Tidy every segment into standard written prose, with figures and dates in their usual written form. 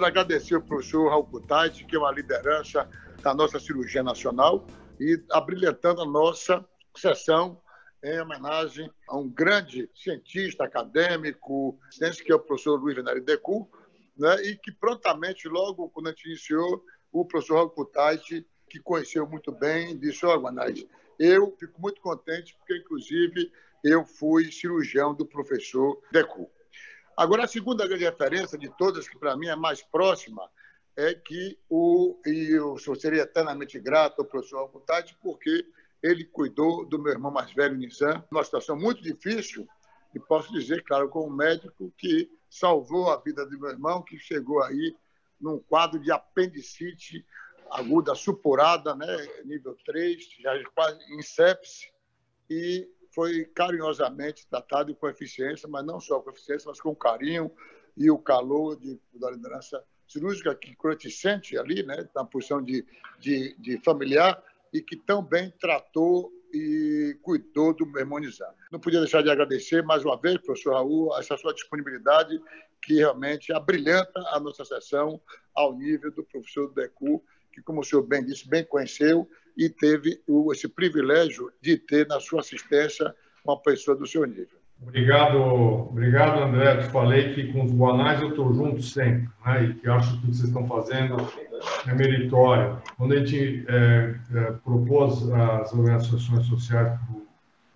Primeiro, agradecer ao professor Raul Kutaisi, que é uma liderança da nossa cirurgia nacional e abrilhantando a nossa sessão em homenagem a um grande cientista acadêmico, que é o professor Luiz Venere Decour, né, e que prontamente, logo quando a gente iniciou, o professor Raul Kutaisi, que conheceu muito bem, disse: "Ó, Guanais, eu fico muito contente porque, inclusive, eu fui cirurgião do professor Decour." Agora, a segunda grande referência de todas, que para mim é mais próxima, é que eu seria eternamente grato ao professor Raul Kutaisi, porque ele cuidou do meu irmão mais velho, Nizam, numa situação muito difícil, e posso dizer, claro, como médico, que salvou a vida do meu irmão, que chegou aí num quadro de apendicite aguda supurada, né, nível 3, já quase em sepse, e foi carinhosamente tratado com eficiência, mas não só com eficiência, mas com carinho e o calor da liderança cirúrgica que a gente sente ali, né, na posição de familiar, e que tão bem tratou e cuidou do meu irmão Nizam. Não podia deixar de agradecer mais uma vez, professor Raul, essa sua disponibilidade, que realmente abrilhanta a nossa sessão ao nível do professor Decour, que, como o senhor bem disse, bem conheceu e teve esse privilégio de ter na sua assistência uma pessoa do seu nível. Obrigado, André. Te falei que com os Guanais eu estou junto sempre, né? E que acho que o que vocês estão fazendo é meritório. Quando a gente propôs as organizações sociais para o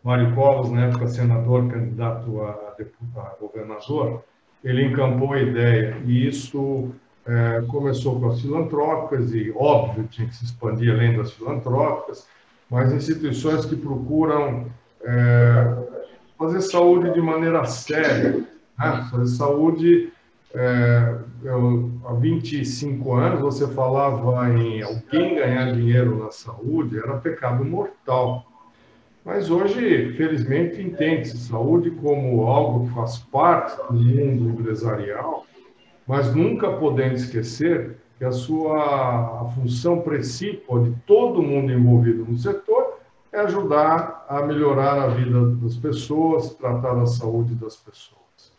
Mário Covas, na época senador, candidato a governador, ele encampou a ideia. E isso começou com as filantrópicas, e, óbvio, tinha que se expandir além das filantrópicas, mas instituições que procuram fazer saúde de maneira séria, né? Fazer saúde. Há 25 anos, você falava em alguém ganhar dinheiro na saúde, era pecado mortal. Mas hoje, felizmente, entende-se saúde como algo que faz parte do mundo empresarial, mas nunca podendo esquecer que a função principal de todo mundo envolvido no setor é ajudar a melhorar a vida das pessoas, tratar da saúde das pessoas.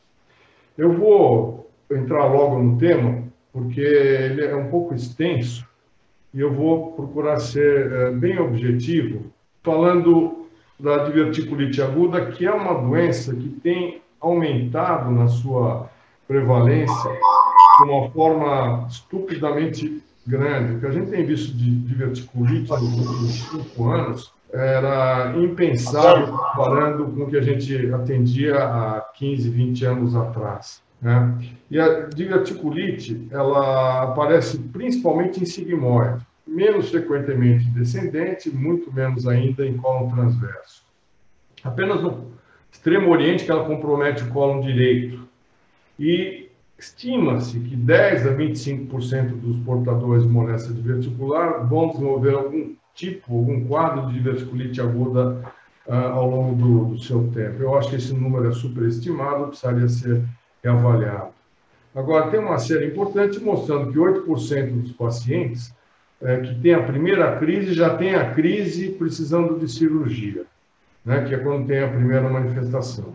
Eu vou entrar logo no tema, porque ele é um pouco extenso, e eu vou procurar ser bem objetivo, falando da diverticulite aguda, que é uma doença que tem aumentado na sua prevalência de uma forma estupidamente grande. O que a gente tem visto de diverticulite nos últimos 5 anos era impensável comparando com o que a gente atendia há 15, 20 anos atrás, né? E a diverticulite, ela aparece principalmente em sigmoide, menos frequentemente descendente, muito menos ainda em cólon transverso. Apenas no extremo oriente que ela compromete o cólon direito. E estima-se que 10 a 25% dos portadores de moléstia diverticular vão desenvolver algum quadro de diverticulite aguda ao longo do seu tempo. Eu acho que esse número é superestimado, precisaria ser reavaliado. Agora, tem uma série importante mostrando que 8% dos pacientes que têm a primeira crise já têm a crise precisando de cirurgia, né, que é quando tem a primeira manifestação.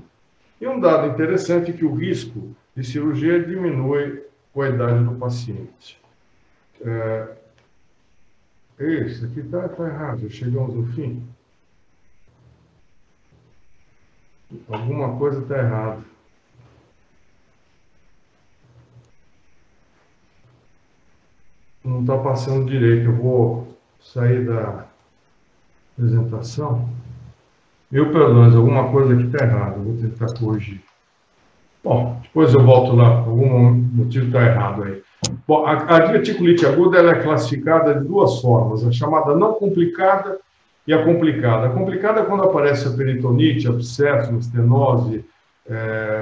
E um dado interessante é que o risco de cirurgia diminui com a idade do paciente. Isso aqui está errado, chegamos no fim. Alguma coisa está errada. Não está passando direito, eu vou sair da apresentação. Perdões, alguma coisa aqui está errada, eu vou tentar corrigir. Bom, depois eu volto lá, algum motivo está errado aí. Bom, a diverticulite aguda ela é classificada de duas formas, a chamada não complicada e a complicada. A complicada é quando aparece a peritonite, abscesso, estenose,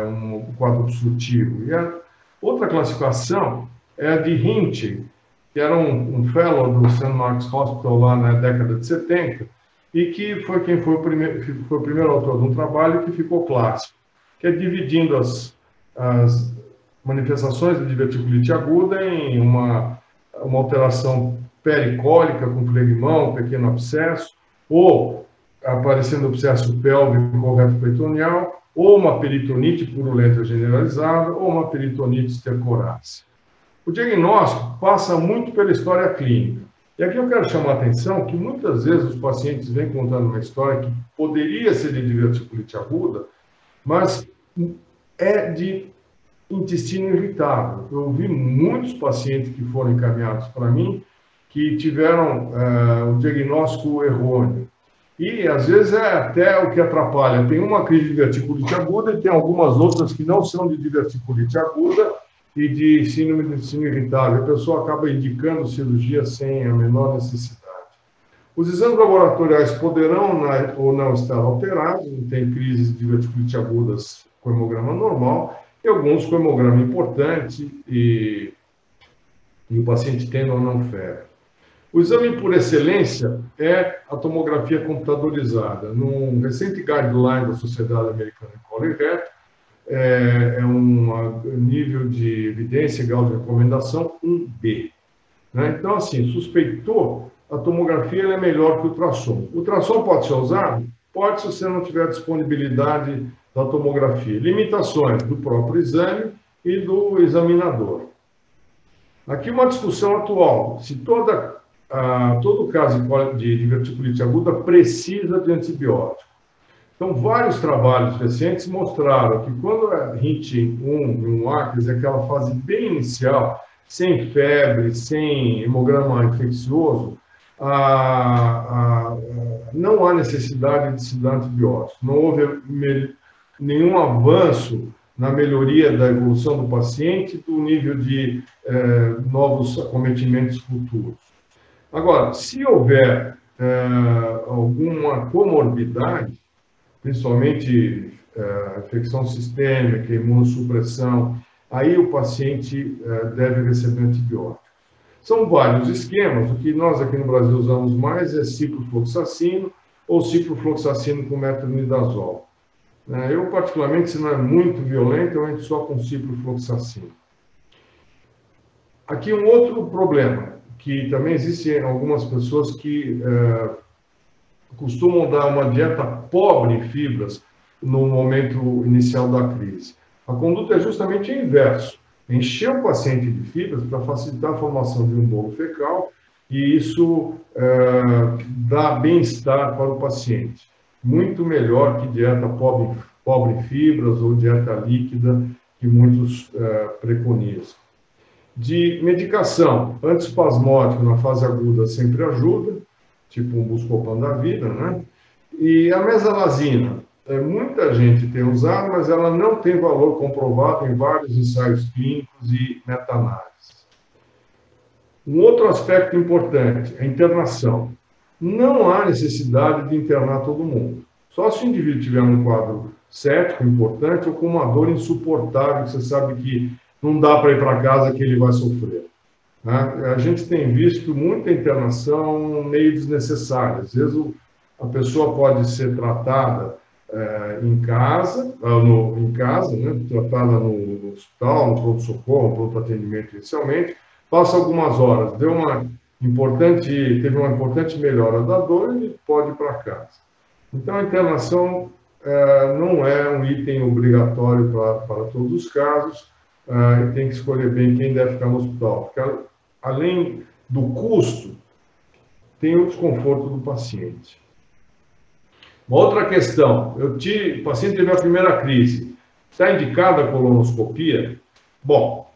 um quadro obstrutivo. E a outra classificação é a de Hinting, que era um fellow do St. Mark's Hospital lá na década de 70, e que foi o primeiro autor de um trabalho que ficou clássico, que é dividindo as manifestações de diverticulite aguda em uma alteração pericólica com flegmão, pequeno abscesso, ou aparecendo abscesso pélvico ou retroperitoneal, ou uma peritonite purulenta generalizada, ou uma peritonite estercorácea. O diagnóstico passa muito pela história clínica. E aqui eu quero chamar a atenção que muitas vezes os pacientes vêm contando uma história que poderia ser de diverticulite aguda, mas é de intestino irritável. Eu vi muitos pacientes que foram encaminhados para mim que tiveram o diagnóstico errôneo. E, às vezes, é até o que atrapalha. Tem uma crise de diverticulite aguda e tem algumas outras que não são de diverticulite aguda e de síndrome do intestino irritável. A pessoa acaba indicando cirurgia sem a menor necessidade. Os exames laboratoriais poderão ou não estar alterados, não tem crises de diverticulite agudas com hemograma normal, e alguns com hemograma importante e o paciente tendo ou não febre. O exame por excelência é a tomografia computadorizada. Num recente guideline da Sociedade Americana de Colo e Reto, é um nível de evidência, grau de recomendação 1B. Né? Então, assim, suspeitou, a tomografia é melhor que o ultrassom. O ultrassom pode ser usado? Pode, se você não tiver disponibilidade da tomografia. Limitações do próprio exame e do examinador. Aqui uma discussão atual, se todo caso de diverticulite aguda precisa de antibiótico. Então, vários trabalhos recentes mostraram que quando a HIT 1 1A, quer dizer, aquela fase bem inicial, sem febre, sem hemograma infeccioso, não há necessidade de se dar antibiótico. Não houve nenhum avanço na melhoria da evolução do paciente, do nível de novos acometimentos futuros. Agora, se houver alguma comorbidade, principalmente infecção sistêmica, imunossupressão, aí o paciente deve receber antibiótico. São vários esquemas, o que nós aqui no Brasil usamos mais é ciprofloxacino ou ciprofloxacino com metronidazol. Eu, particularmente, se não é muito violento, eu entro só com ciprofloxacino. Aqui um outro problema, que também existem algumas pessoas que costumam dar uma dieta pobre em fibras no momento inicial da crise. A conduta é justamente o inverso. Encher o paciente de fibras para facilitar a formação de um bolo fecal e isso dá bem-estar para o paciente. Muito melhor que dieta pobre em fibras ou dieta líquida que muitos preconizam. De medicação, antiespasmódico na fase aguda sempre ajuda, tipo um Buscopan da vida, né? E a mesalazina, muita gente tem usado, mas ela não tem valor comprovado em vários ensaios clínicos e meta-análises. Um outro aspecto importante é a internação. Não há necessidade de internar todo mundo. Só se o indivíduo tiver um quadro cético importante ou com uma dor insuportável, que você sabe que não dá para ir para casa que ele vai sofrer. A gente tem visto muita internação meio desnecessária. Às vezes a pessoa pode ser tratada em casa, né, tratada no hospital, no pronto-socorro, no pronto-atendimento inicialmente, passa algumas horas, teve uma importante melhora da dor e ele pode ir para casa. Então, a internação não é um item obrigatório para todos os casos, e tem que escolher bem quem deve ficar no hospital, porque além do custo, tem o desconforto do paciente. Uma outra questão, o paciente teve a primeira crise, está indicada a colonoscopia? Bom,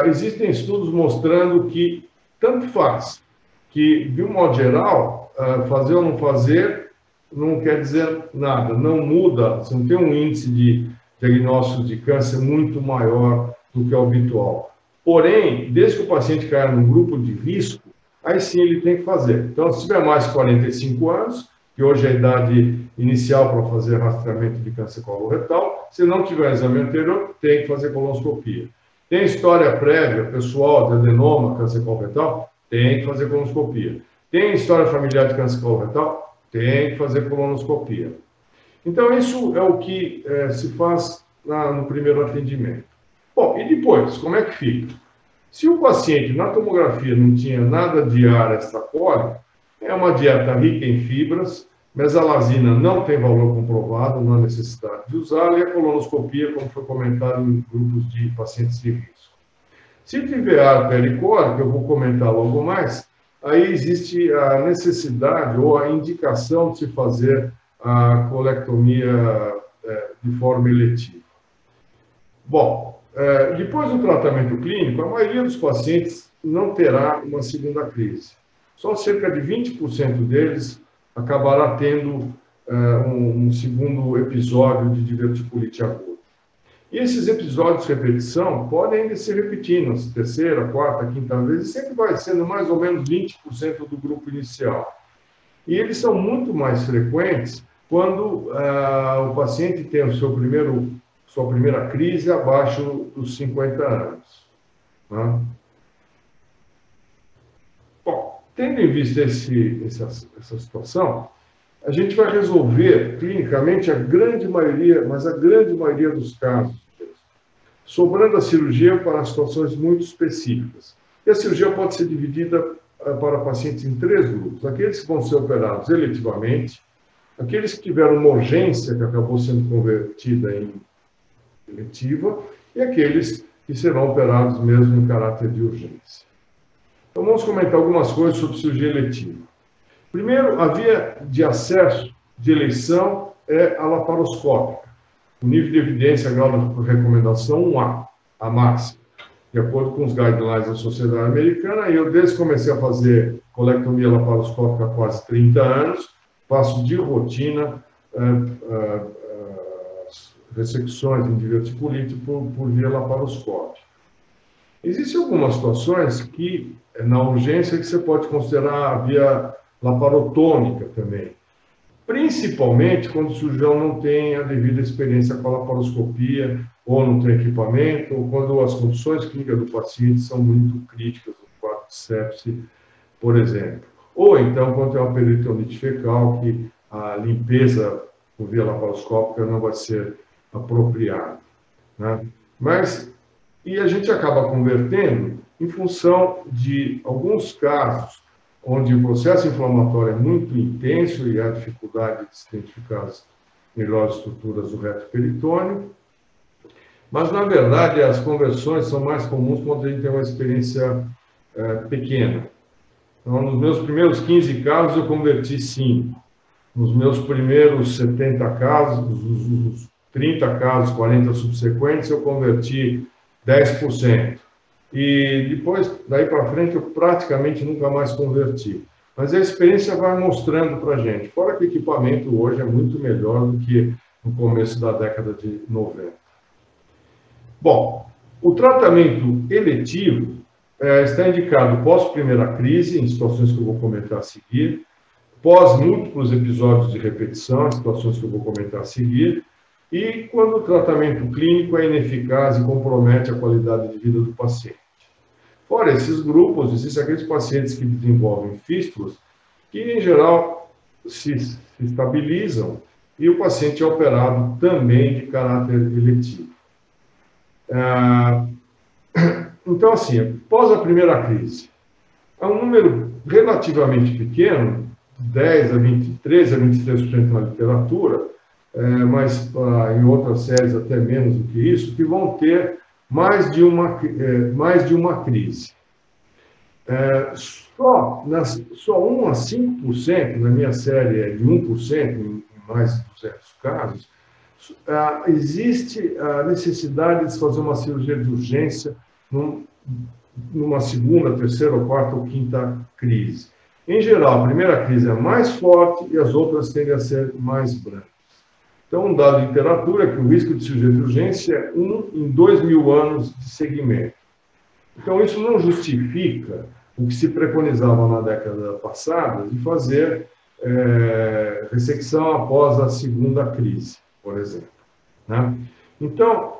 existem estudos mostrando que tanto faz, que de um modo geral, fazer ou não fazer não quer dizer nada, não muda, você não tem um índice de diagnóstico de câncer muito maior do que o habitual. Porém, desde que o paciente caia num grupo de risco, aí sim ele tem que fazer. Então, se tiver mais de 45 anos, que hoje é a idade inicial para fazer rastreamento de câncer coloretal, se não tiver exame anterior, tem que fazer colonoscopia. Tem história prévia, pessoal, de adenoma, câncer coloretal, tem que fazer colonoscopia. Tem história familiar de câncer coloretal, tem que fazer colonoscopia. Então, isso é o que se faz no primeiro atendimento. Bom, e depois, como é que fica? Se o paciente na tomografia não tinha nada de ar extracóreo, é uma dieta rica em fibras, mesalazina não tem valor comprovado, não há necessidade de usá-la, e a colonoscopia, como foi comentado em grupos de pacientes de risco. Se tiver arterial, que eu vou comentar logo mais, aí existe a necessidade ou a indicação de se fazer a colectomia de forma eletiva. Bom, depois do tratamento clínico, a maioria dos pacientes não terá uma segunda crise. Só cerca de 20% deles acabará tendo um segundo episódio de diverticulite aguda. E esses episódios de repetição podem ainda se repetir na terceira, quarta, quinta vez, e sempre vai sendo mais ou menos 20% do grupo inicial. E eles são muito mais frequentes quando o paciente tem sua primeira crise abaixo dos 50 anos. Né? Bom, tendo em vista essa situação, a gente vai resolver clinicamente a grande maioria dos casos, sobrando a cirurgia para situações muito específicas. E a cirurgia pode ser dividida para pacientes em 3 grupos: aqueles que vão ser operados eletivamente, aqueles que tiveram uma urgência que acabou sendo convertida em eletiva, e aqueles que serão operados mesmo em caráter de urgência. Então, vamos comentar algumas coisas sobre cirurgia eletiva. Primeiro, a via de acesso de eleição é a laparoscópica. O nível de evidência, grau de recomendação 1A, a máxima, de acordo com os guidelines da Sociedade Americana. E eu, desde que comecei a fazer colectomia laparoscópica há quase 30 anos, faço de rotina ressecções em diverticulite por via laparoscópica. Existem algumas situações que, na urgência, que você pode considerar a via laparotômica também, principalmente quando o cirurgião não tem a devida experiência com a laparoscopia, ou não tem equipamento, ou quando as condições clínicas do paciente são muito críticas, no quadro de sepse, por exemplo. Ou então, quando tem uma peritonite fecal, que a limpeza por via laparoscópica não vai ser apropriada. Né? E a gente acaba convertendo em função de alguns casos onde o processo inflamatório é muito intenso e há dificuldade de se identificar as melhores estruturas do reto peritônio. Mas, na verdade, as conversões são mais comuns quando a gente tem uma experiência pequena. Então, nos meus primeiros 15 casos, eu converti 5. Nos meus primeiros 70 casos, os 30 casos, 40 subsequentes, eu converti 10%. E depois, daí para frente, eu praticamente nunca mais converti. Mas a experiência vai mostrando para a gente. Fora que o equipamento hoje é muito melhor do que no começo da década de 90. Bom, o tratamento eletivo está indicado pós-primeira crise, em situações que eu vou comentar a seguir, pós múltiplos episódios de repetição, em situações que eu vou comentar a seguir, e quando o tratamento clínico é ineficaz e compromete a qualidade de vida do paciente. Fora esses grupos, existem aqueles pacientes que desenvolvem fístulas, que em geral se estabilizam, e o paciente é operado também de caráter eletivo. Então, assim, após a primeira crise, é um número relativamente pequeno, 13 a 23% na literatura, mas em outras séries até menos do que isso, que vão ter mais de uma crise. Só 1 a 5%, na minha série é de 1%, em mais de 200 casos, existe a necessidade de se fazer uma cirurgia de urgência numa segunda, terceira, ou quarta ou quinta crise. Em geral, a primeira crise é mais forte e as outras tendem a ser mais brancas. Então, um dado de literatura é que o risco de cirurgia de urgência é 1 em 2.000 anos de segmento. Então, isso não justifica o que se preconizava na década passada de fazer ressecção após a segunda crise, por exemplo. Né? Então,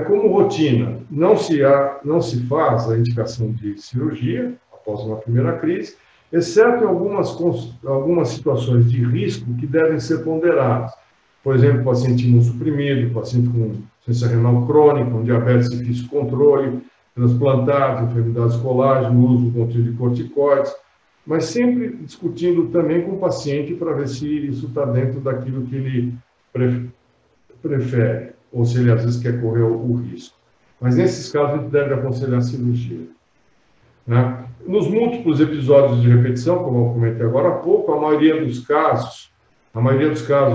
como rotina, não se faz a indicação de cirurgia após uma primeira crise, exceto em algumas situações de risco que devem ser ponderadas. Por exemplo, paciente imunossuprimido, paciente com insuficiência renal crônica, com diabetes difícil de controle, transplantados, enfermidades colágeno, uso contínuo de corticoides, mas sempre discutindo também com o paciente para ver se isso está dentro daquilo que ele prefere, ou se ele às vezes quer correr o risco. mas nesses casos a gente deve aconselhar a cirurgia. Né? Nos múltiplos episódios de repetição, como eu comentei agora há pouco, a maioria dos casos,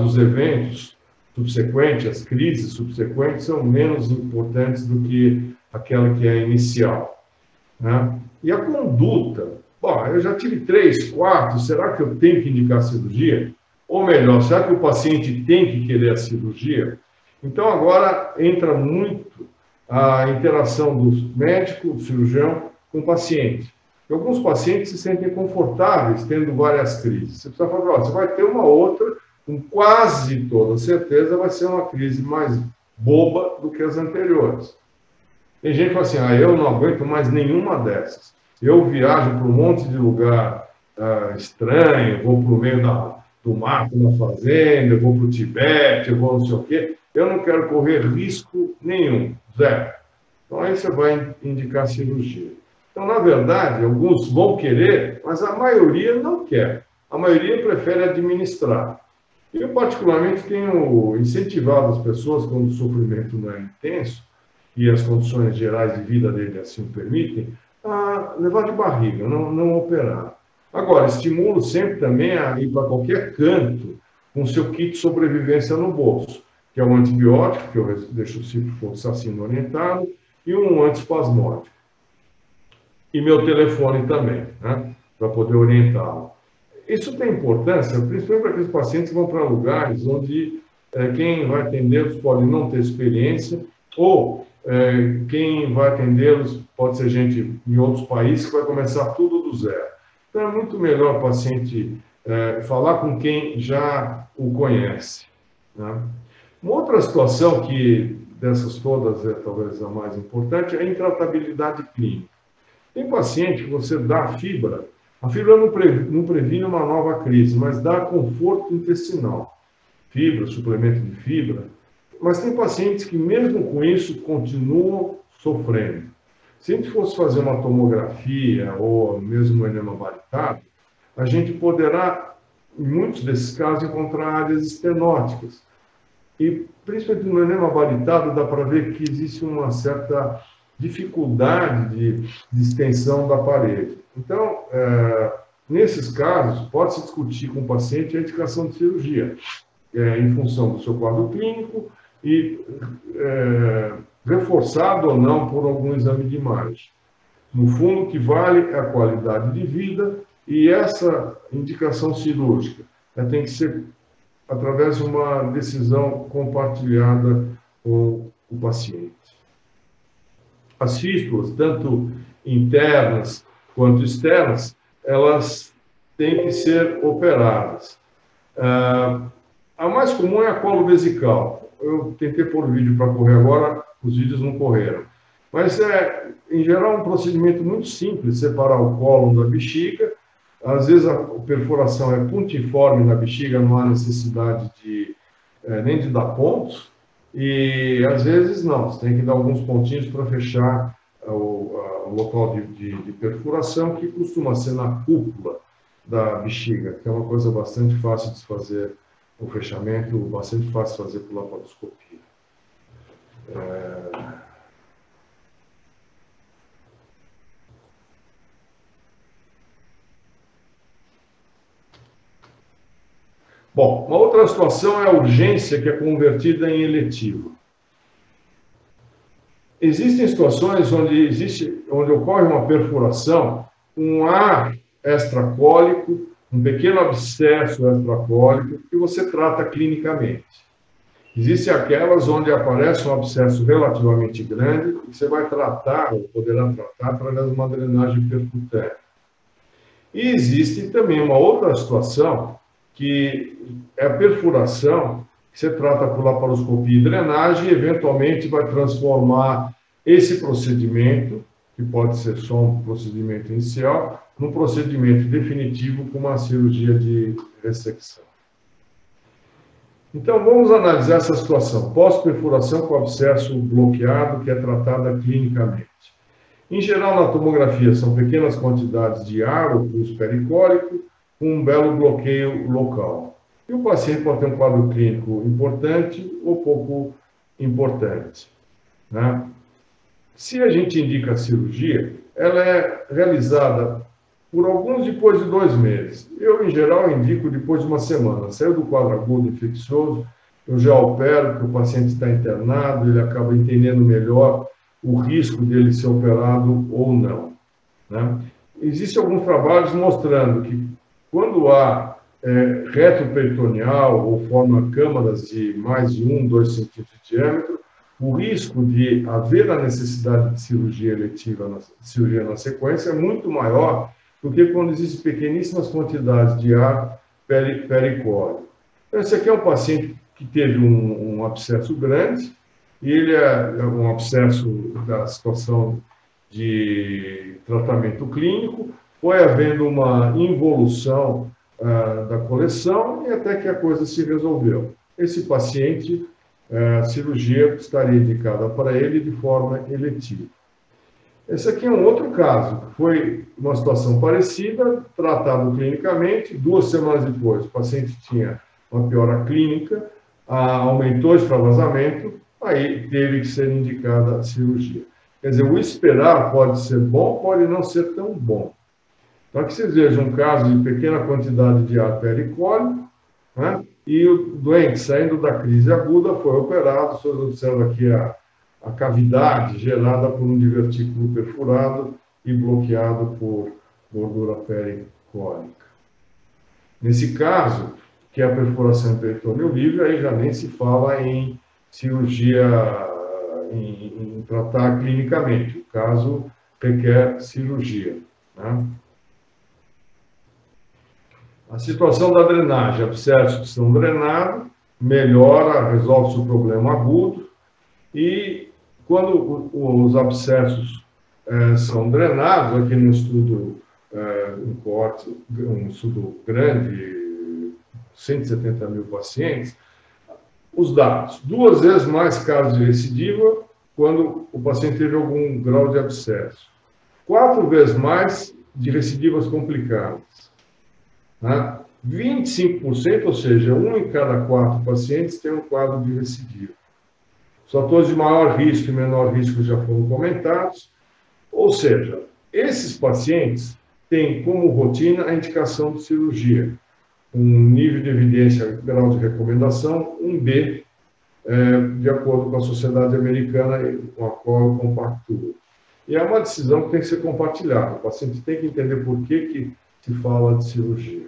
os eventos subsequentes, as crises subsequentes, são menos importantes do que aquela que é inicial. Né? E a conduta, bom, eu já tive 3, 4, será que eu tenho que indicar cirurgia? Ou melhor, será que o paciente tem que querer a cirurgia? Então agora entra muito a interação do médico, do cirurgião, com o paciente. E alguns pacientes se sentem confortáveis tendo várias crises. Você precisa falar, você vai ter uma outra, com quase toda certeza vai ser uma crise mais boba do que as anteriores. Tem gente que fala assim, eu não aguento mais nenhuma dessas. Eu viajo para um monte de lugar estranho, vou para o meio do mato, na fazenda, eu vou para o Tibete, eu vou não sei o quê. Eu não quero correr risco nenhum, zero. Então aí você vai indicar cirurgia. Então, na verdade, alguns vão querer, mas a maioria não quer. A maioria prefere administrar. Eu, particularmente, tenho incentivado as pessoas, quando o sofrimento não é intenso, e as condições gerais de vida dele assim o permitem, a levar de barriga, não operar. Agora, estimulo sempre também a ir para qualquer canto com seu kit de sobrevivência no bolso, que é um antibiótico, que eu deixo o ciprofloxacino orientado, e um antiespasmódico. E meu telefone também, né, para poder orientá-lo. Isso tem importância, principalmente para aqueles pacientes que vão para lugares onde quem vai atendê-los pode não ter experiência, ou quem vai atendê-los pode ser gente em outros países que vai começar tudo do zero. Então é muito melhor o paciente falar com quem já o conhece. Né? Uma outra situação que dessas todas é talvez a mais importante é a intratabilidade clínica. Tem paciente que você dá fibra, a fibra não previne uma nova crise, mas dá conforto intestinal. Fibra, suplemento de fibra. Mas tem pacientes que, mesmo com isso, continuam sofrendo. Se a gente fosse fazer uma tomografia ou mesmo um enema baritado, a gente poderá, em muitos desses casos, encontrar áreas estenóticas. E, principalmente no enema baritado, dá para ver que existe uma certa dificuldade de extensão da parede. Então, nesses casos, pode-se discutir com o paciente a indicação de cirurgia, em função do seu quadro clínico e reforçado ou não por algum exame de imagem. No fundo, o que vale é a qualidade de vida e essa indicação cirúrgica tem que ser através de uma decisão compartilhada com o paciente. As fístulas, tanto internas quanto externas, elas têm que ser operadas. A mais comum é a colo vesical. Eu tentei pôr vídeo para correr agora, os vídeos não correram. Mas em geral, um procedimento muito simples, separar o cólon da bexiga. Às vezes a perfuração é pontiforme na bexiga, não há necessidade nem de dar pontos. E às vezes não, você tem que dar alguns pontinhos para fechar o local de perfuração, que costuma ser na cúpula da bexiga, que é uma coisa bastante fácil de fazer o fechamento, bastante fácil de fazer por laparoscopia. Bom, uma outra situação é a urgência, que é convertida em eletiva. Existem situações onde ocorre uma perfuração, um ar extracólico, um pequeno abscesso extracólico, que você trata clinicamente. Existem aquelas onde aparece um abscesso relativamente grande, que você vai tratar, ou poderá tratar, através de uma drenagem percutânea. E existe também uma outra situação, que é a perfuração, que você trata por laparoscopia e drenagem, e eventualmente vai transformar esse procedimento, que pode ser só um procedimento inicial, num procedimento definitivo com uma cirurgia de ressecção. Então, vamos analisar essa situação. Pós-perfuração com abscesso bloqueado, que é tratada clinicamente. Em geral, na tomografia, são pequenas quantidades de ar ou pus pericólico, com um belo bloqueio local. E o paciente pode ter um quadro clínico importante ou pouco importante. Né? Se a gente indica a cirurgia, ela é realizada por alguns depois de 2 meses. Eu, em geral, indico depois de 1 semana. Saiu do quadro agudo infeccioso, eu já opero, porque o paciente está internado, ele acaba entendendo melhor o risco dele ser operado ou não, né? Existem alguns trabalhos mostrando que quando há retroperitoneal ou forma câmaras de mais de 1, 2 centímetros de diâmetro, o risco de haver a necessidade de cirurgia eletiva, cirurgia na sequência, é muito maior do que quando existem pequeníssimas quantidades de ar pericórdio. Então, esse aqui é um paciente que teve um abscesso grande, e ele é um abscesso da situação de tratamento clínico, foi havendo uma involução da coleção e até que a coisa se resolveu. Esse paciente, a cirurgia estaria indicada para ele de forma eletiva. Esse aqui é um outro caso, foi uma situação parecida, tratado clinicamente, 2 semanas depois o paciente tinha uma piora clínica, aumentou o extravasamento, aí teve que ser indicada a cirurgia. Quer dizer, o esperar pode ser bom, pode não ser tão bom. Então, aqui vocês vejam um caso de pequena quantidade de ar pericórdio, né? E o doente, saindo da crise aguda, foi operado. Vocês observam aqui a cavidade gerada por um divertículo perfurado e bloqueado por gordura pericólica. Nesse caso, que é a perfuração peritônio livre, aí já nem se fala em cirurgia, em tratar clinicamente. O caso requer cirurgia, né? A situação da drenagem, abscessos que são drenados, melhora, resolve-se o problema agudo, e quando os abscessos são drenados, aqui no estudo, um estudo grande, 170 mil pacientes, os dados, 2 vezes mais casos de recidiva quando o paciente teve algum grau de abscesso, 4 vezes mais de recidivas complicadas, né? 25%, ou seja, 1 em cada 4 pacientes tem um quadro de recidiva. Os fatores de maior risco e menor risco já foram comentados, ou seja, esses pacientes têm como rotina a indicação de cirurgia, um nível de evidência, grau de recomendação, 1B, de acordo com a Sociedade Americana com a qual eu compactuo. E é uma decisão que tem que ser compartilhada. O paciente tem que entender por que se fala de cirurgia.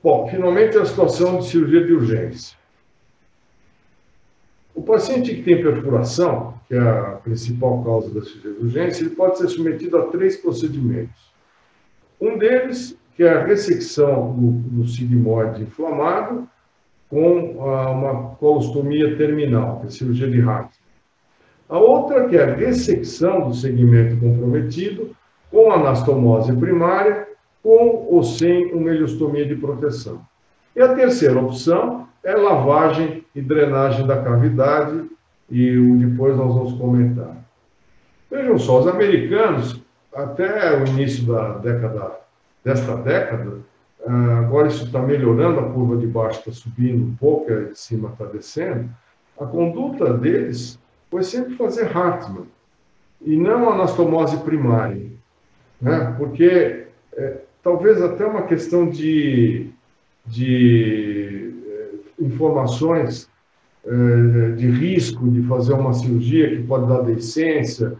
Bom, finalmente a situação de cirurgia de urgência. O paciente que tem perfuração, que é a principal causa da cirurgia de urgência, ele pode ser submetido a 3 procedimentos. Um deles, que é a ressecção do sigmoide inflamado, com uma colostomia terminal, que é a cirurgia de Hartmann. A outra, que é a ressecção do segmento comprometido, com anastomose primária, com ou sem uma ileostomia de proteção. E a terceira opção é lavagem e drenagem da cavidade, e depois nós vamos comentar. Vejam só, os americanos, até o início desta década, agora isso está melhorando, a curva de baixo está subindo um pouco, a de cima está descendo, a conduta deles foi sempre fazer Hartmann, e não anastomose primária, né? Porque talvez até uma questão de informações de risco de fazer uma cirurgia que pode dar deiscência,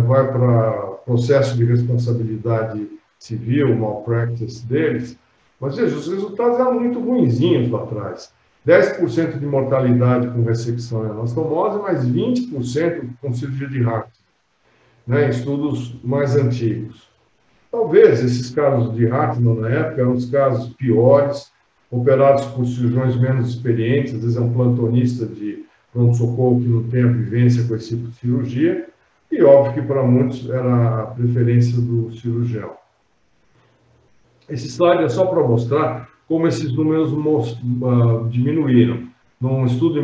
vai para processo de responsabilidade civil, malpractice deles, mas veja, os resultados eram muito ruinzinhos lá atrás. 10% de mortalidade com ressecção e anastomose, mais 20% com cirurgia de Hartmann, né, em estudos mais antigos. Talvez esses casos de Hartmann na época eram os casos piores, operados por cirurgiões menos experientes, às vezes é um plantonista de pronto-socorro que não tem a vivência com esse tipo de cirurgia, e óbvio que para muitos era a preferência do cirurgião. Esse slide é só para mostrar como esses números diminuíram. Num estudo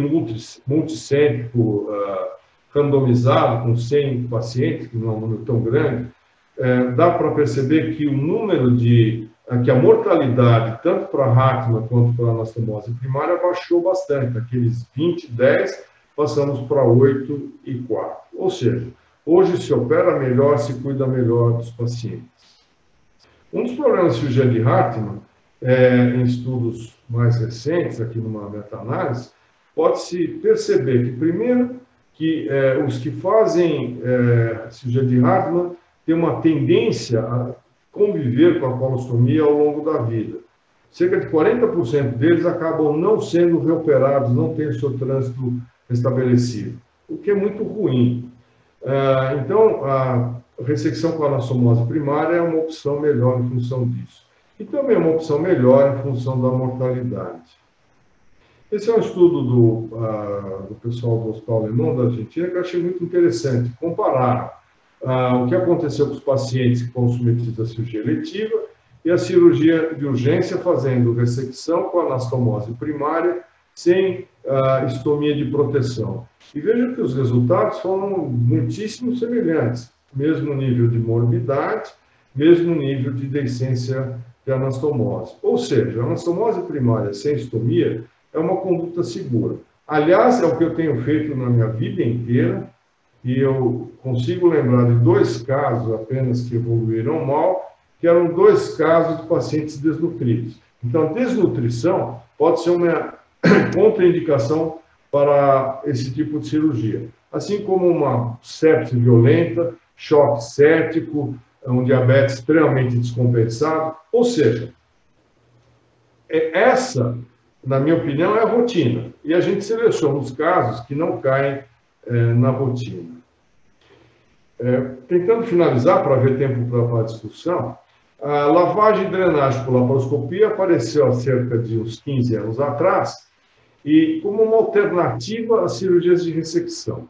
multicêntrico randomizado, com 100 pacientes, que não é um número tão grande, dá para perceber que o número que a mortalidade, tanto para Hartmann quanto para anastomose primária, baixou bastante. Aqueles 20, 10, passamos para 8,4. Ou seja, hoje se opera melhor, se cuida melhor dos pacientes. Um dos problemas da cirurgia de Hartmann, em estudos mais recentes, aqui numa meta-análise, pode-se perceber que, primeiro, que os que fazem cirurgia de Hartmann têm uma tendência a conviver com a colostomia ao longo da vida. Cerca de 40% deles acabam não sendo reoperados, não têm o seu trânsito restabelecido, o que é muito ruim. Então, a ressecção com anastomose primária é uma opção melhor em função disso. E também é uma opção melhor em função da mortalidade. Esse é um estudo do pessoal do Hospital Alemão da Argentina que eu achei muito interessante. Comparar o que aconteceu com os pacientes que foram submetidos à cirurgia eletiva e a cirurgia de urgência fazendo ressecção com anastomose primária sem estomia de proteção. E veja que os resultados foram muitíssimo semelhantes. Mesmo nível de morbidade, mesmo nível de deiscência de anastomose. Ou seja, a anastomose primária sem estomia é uma conduta segura. Aliás, é o que eu tenho feito na minha vida inteira, e eu consigo lembrar de 2 casos apenas que evoluíram mal, que eram 2 casos de pacientes desnutridos. Então, desnutrição pode ser uma contraindicação para esse tipo de cirurgia. Assim como uma sepse violenta, choque séptico, um diabetes extremamente descompensado. Ou seja, essa, na minha opinião, é a rotina. E a gente seleciona os casos que não caem na rotina. Tentando finalizar, para haver tempo para a discussão, a lavagem e drenagem por laparoscopia apareceu há cerca de uns 15 anos atrás, e como uma alternativa às cirurgias de ressecção.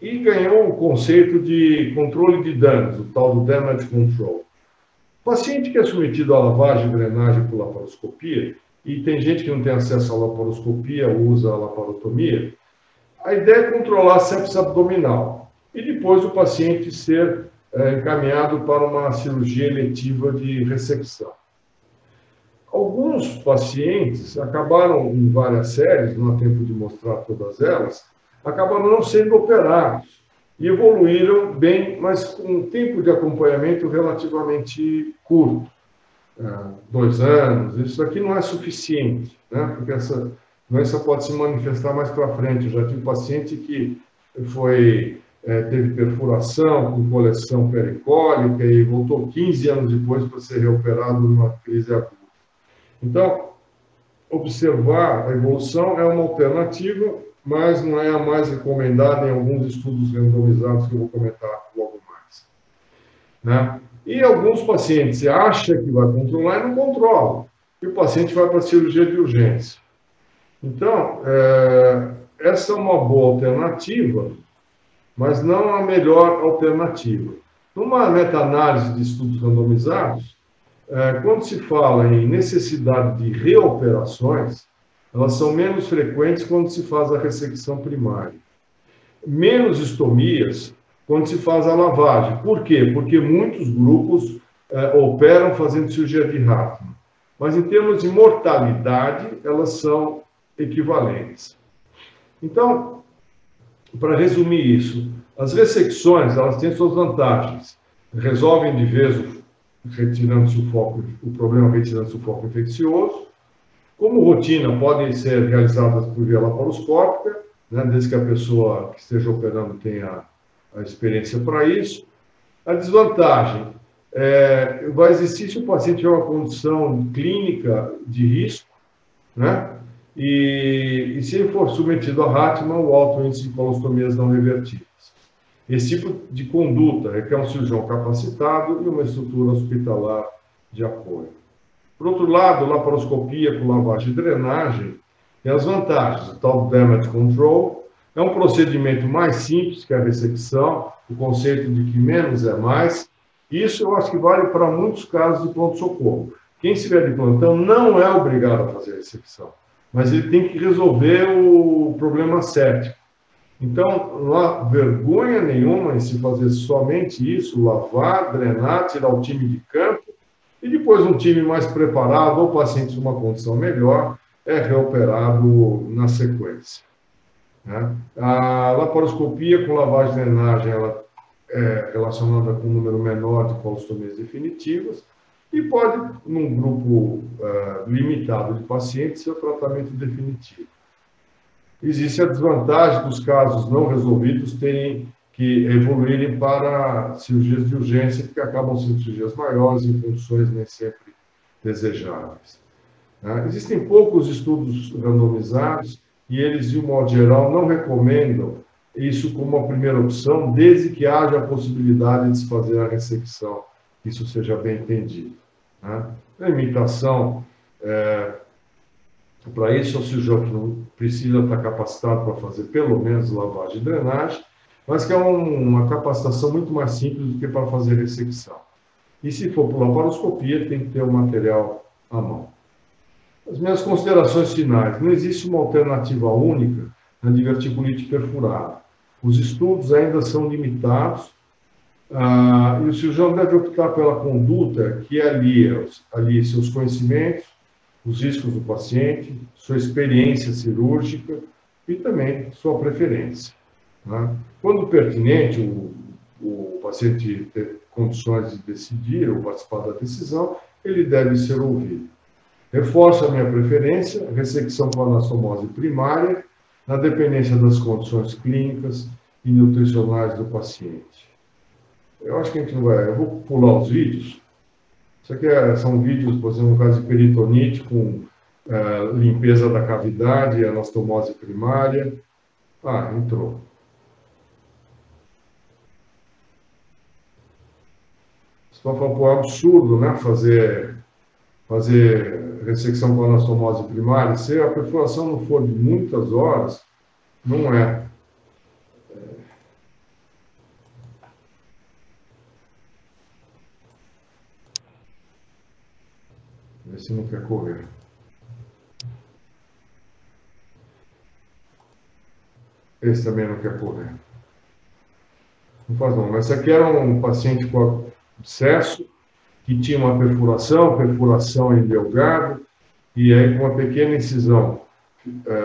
E ganhou o conceito de controle de danos, o tal do damage control. O paciente que é submetido à lavagem e drenagem por laparoscopia, e tem gente que não tem acesso à laparoscopia ou usa a laparotomia, a ideia é controlar a sepse abdominal e depois o paciente ser encaminhado para uma cirurgia eletiva de ressecção. Alguns pacientes acabaram, em várias séries, não há tempo de mostrar todas elas, acabaram não sendo operados e evoluíram bem, mas com um tempo de acompanhamento relativamente curto. 2 anos, isso aqui não é suficiente, né? Porque essa doença pode se manifestar mais para frente. Eu já tive um paciente que teve perfuração com coleção pericólica e voltou 15 anos depois para ser reoperado numa crise aguda. Então, observar a evolução é uma alternativa, mas não é a mais recomendada em alguns estudos randomizados que eu vou comentar logo mais, né? E alguns pacientes acham que vai controlar e não controlam. E o paciente vai para a cirurgia de urgência. Então, essa é uma boa alternativa, mas não a melhor alternativa. Numa meta-análise de estudos randomizados, quando se fala em necessidade de reoperações, elas são menos frequentes quando se faz a ressecção primária. Menos estomias quando se faz a lavagem. Por quê? Porque muitos grupos operam fazendo cirurgia de Hartmann. Mas, em termos de mortalidade, elas são equivalentes. Então, para resumir isso, as ressecções, elas têm suas vantagens. Resolvem de vez o problema retirando-se o foco infeccioso. Como rotina, podem ser realizadas por via laparoscópica, né, desde que a pessoa que esteja operando tenha a experiência para isso. A desvantagem vai existir se o paciente tiver uma condição clínica de risco, né? E se ele for submetido a Hartmann, o alto índice de colostomias não revertíveis. Esse tipo de conduta requer um cirurgião capacitado e uma estrutura hospitalar de apoio. Por outro lado, laparoscopia com lavagem e drenagem tem as vantagens. O tal damage control é um procedimento mais simples que a ressecção, o conceito de que menos é mais. Isso eu acho que vale para muitos casos de pronto-socorro. Quem estiver de plantão não é obrigado a fazer a ressecção, mas ele tem que resolver o problema séptico. Então, não há vergonha nenhuma em se fazer somente isso, lavar, drenar, tirar o time de campo, e depois um time mais preparado, ou paciente em uma condição melhor, é reoperado na sequência. né? A laparoscopia com lavagem e drenagem, ela é relacionada com um número menor de colostomias definitivas e pode, num grupo limitado de pacientes, ser o tratamento definitivo. Existe a desvantagem dos casos não resolvidos terem que evoluírem para cirurgias de urgência, que acabam sendo cirurgias maiores em condições nem sempre desejáveis. Existem poucos estudos randomizados e eles, de um modo geral, não recomendam isso como uma primeira opção, desde que haja a possibilidade de se fazer a ressecção, que isso seja bem entendido. A limitação, para isso, é o cirurgião que não precisa estar capacitado para fazer pelo menos lavagem e drenagem, mas que é uma capacitação muito mais simples do que para fazer ressecção. E se for por laparoscopia, tem que ter o material à mão. As minhas considerações finais. Não existe uma alternativa única na diverticulite perfurada. Os estudos ainda são limitados e o cirurgião deve optar pela conduta que alie seus conhecimentos, os riscos do paciente, sua experiência cirúrgica e também sua preferência. Quando pertinente, o paciente ter condições de decidir ou participar da decisão, ele deve ser ouvido. Reforço a minha preferência, ressecção com anastomose primária, na dependência das condições clínicas e nutricionais do paciente. Eu acho que a gente não vai... Eu vou pular os vídeos. Isso aqui são vídeos, por exemplo, no caso de peritonite, com limpeza da cavidade, anastomose primária. Entrou. Você vai falar, pô, é absurdo, né? Fazer ressecção com anastomose primária. Se a perfuração não for de muitas horas, não é. Esse não quer correr. Esse também não quer correr. Não faz não. Mas esse aqui era um paciente com abscesso, que tinha uma perfuração em delgado, e aí com uma pequena incisão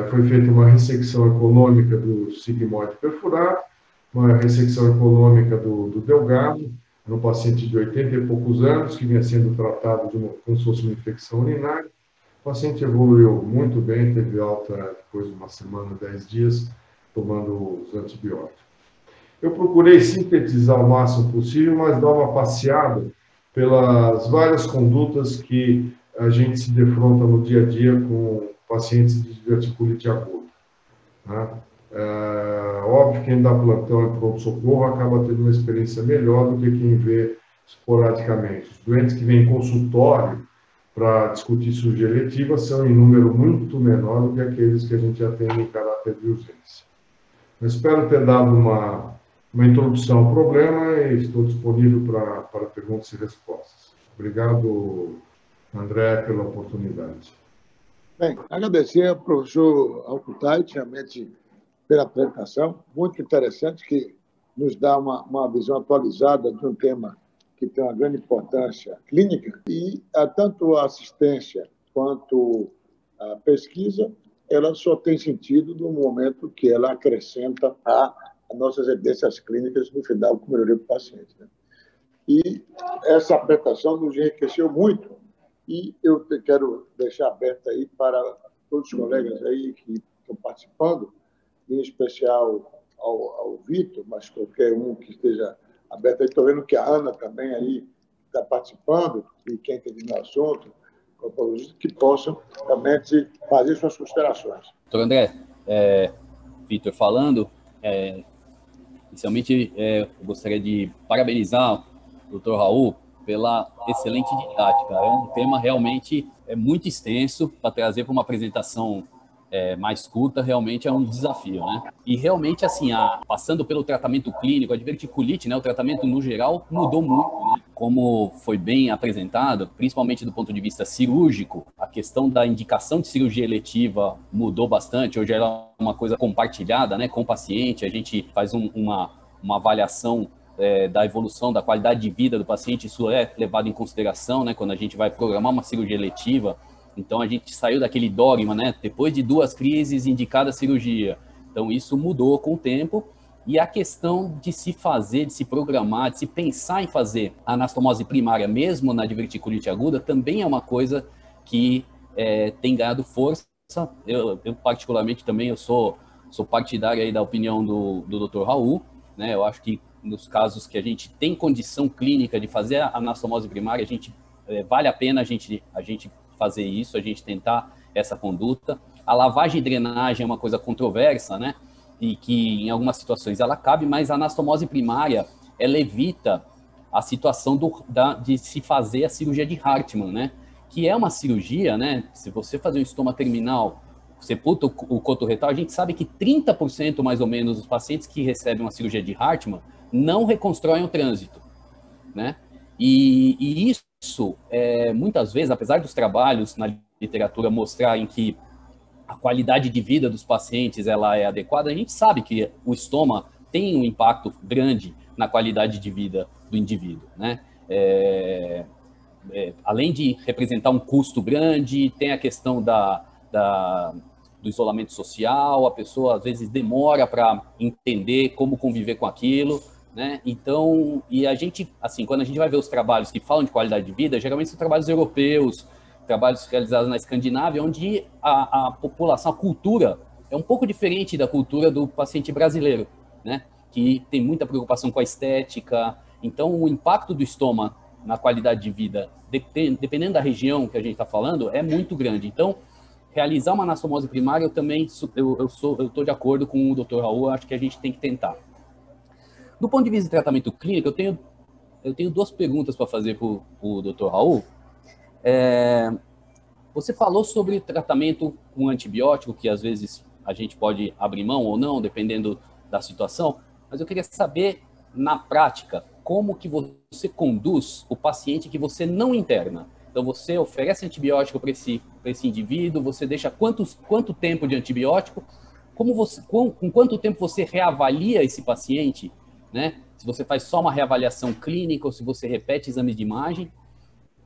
foi feita uma ressecção econômica do sigmoide perfurado, uma ressecção econômica do delgado, no paciente de 80 e poucos anos, que vinha sendo tratado como se fosse uma infecção urinária. O paciente evoluiu muito bem, teve alta depois de uma semana, 10 dias, tomando os antibióticos. Eu procurei sintetizar o máximo possível, mas dar uma passeada pelas várias condutas que a gente se defronta no dia a dia com pacientes de diverticulite aguda. Óbvio que quem dá plantão e pronto-socorro acaba tendo uma experiência melhor do que quem vê esporadicamente. Os doentes que vêm em consultório para discutir cirurgia eletiva são em número muito menor do que aqueles que a gente atende em caráter de urgência. Eu espero ter dado uma introdução ao problema e estou disponível para perguntas e respostas. Obrigado, André, pela oportunidade. Bem, agradecer ao professor Alcutait, realmente, pela apresentação, muito interessante, que nos dá uma visão atualizada de um tema que tem uma grande importância clínica, e tanto a assistência quanto a pesquisa, ela só tem sentido no momento que ela acrescenta a nossas evidências clínicas no final com melhoria do paciente. E essa apresentação nos enriqueceu muito, e eu quero deixar aberto aí para todos os colegas aí que estão participando, em especial ao Vitor, mas qualquer um que esteja aberto aí. Estou vendo que a Ana também aí está participando, e quem entende no assunto, que possam realmente fazer suas considerações. Doutor André, Vitor falando, inicialmente eu gostaria de parabenizar o doutor Raul pela excelente didática. É um tema realmente muito extenso para trazer para uma apresentação mais curta, realmente é um desafio, né? E realmente, assim, passando pelo tratamento clínico, a diverticulite, né, o tratamento no geral mudou muito, né? Como foi bem apresentado, principalmente do ponto de vista cirúrgico, a questão da indicação de cirurgia eletiva mudou bastante. Hoje era uma coisa compartilhada, né, com o paciente, a gente faz uma avaliação da evolução, da qualidade de vida do paciente, isso é levado em consideração, né, quando a gente vai programar uma cirurgia eletiva. Então, a gente saiu daquele dogma, né? Depois de 2 crises, indicada a cirurgia. Então, isso mudou com o tempo. E a questão de se fazer, de se programar, de se pensar em fazer a anastomose primária, mesmo na diverticulite aguda, também é uma coisa que tem ganhado força. Eu particularmente, também, eu sou partidário aí da opinião do Dr. Raul, né? Eu acho que nos casos que a gente tem condição clínica de fazer a anastomose primária, vale a pena a gente fazer isso, a gente tentar essa conduta. A lavagem e drenagem é uma coisa controversa, né? E que em algumas situações ela cabe, mas a anastomose primária, ela evita a situação de se fazer a cirurgia de Hartmann, né? Que é uma cirurgia, né? Se você fazer um estoma terminal, sepulta o coto retal, a gente sabe que 30% mais ou menos dos pacientes que recebem uma cirurgia de Hartmann não reconstroem o trânsito, né? E isso, muitas vezes, apesar dos trabalhos na literatura mostrarem que a qualidade de vida dos pacientes ela é adequada, a gente sabe que o estoma tem um impacto grande na qualidade de vida do indivíduo, né? Além de representar um custo grande, tem a questão do isolamento social, a pessoa às vezes demora para entender como conviver com aquilo, né? Então, e a gente, assim, quando a gente vai ver os trabalhos que falam de qualidade de vida, geralmente são trabalhos europeus, trabalhos realizados na Escandinávia, onde a população, a cultura é um pouco diferente da cultura do paciente brasileiro, né? Que tem muita preocupação com a estética. Então, o impacto do estômago na qualidade de vida, dependendo da região que a gente está falando, é muito grande. Então, realizar uma anastomose primária, eu também estou de acordo com o Dr. Raul, acho que a gente tem que tentar. Do ponto de vista de tratamento clínico, eu tenho duas perguntas para fazer para o Dr. Raul. Você falou sobre tratamento com antibiótico, que às vezes a gente pode abrir mão ou não, dependendo da situação, mas eu queria saber, na prática, como que você conduz o paciente que você não interna. Então, você oferece antibiótico para esse indivíduo, você deixa quanto tempo de antibiótico, com quanto tempo você reavalia esse paciente, né? Se você faz só uma reavaliação clínica ou se você repete exames de imagem,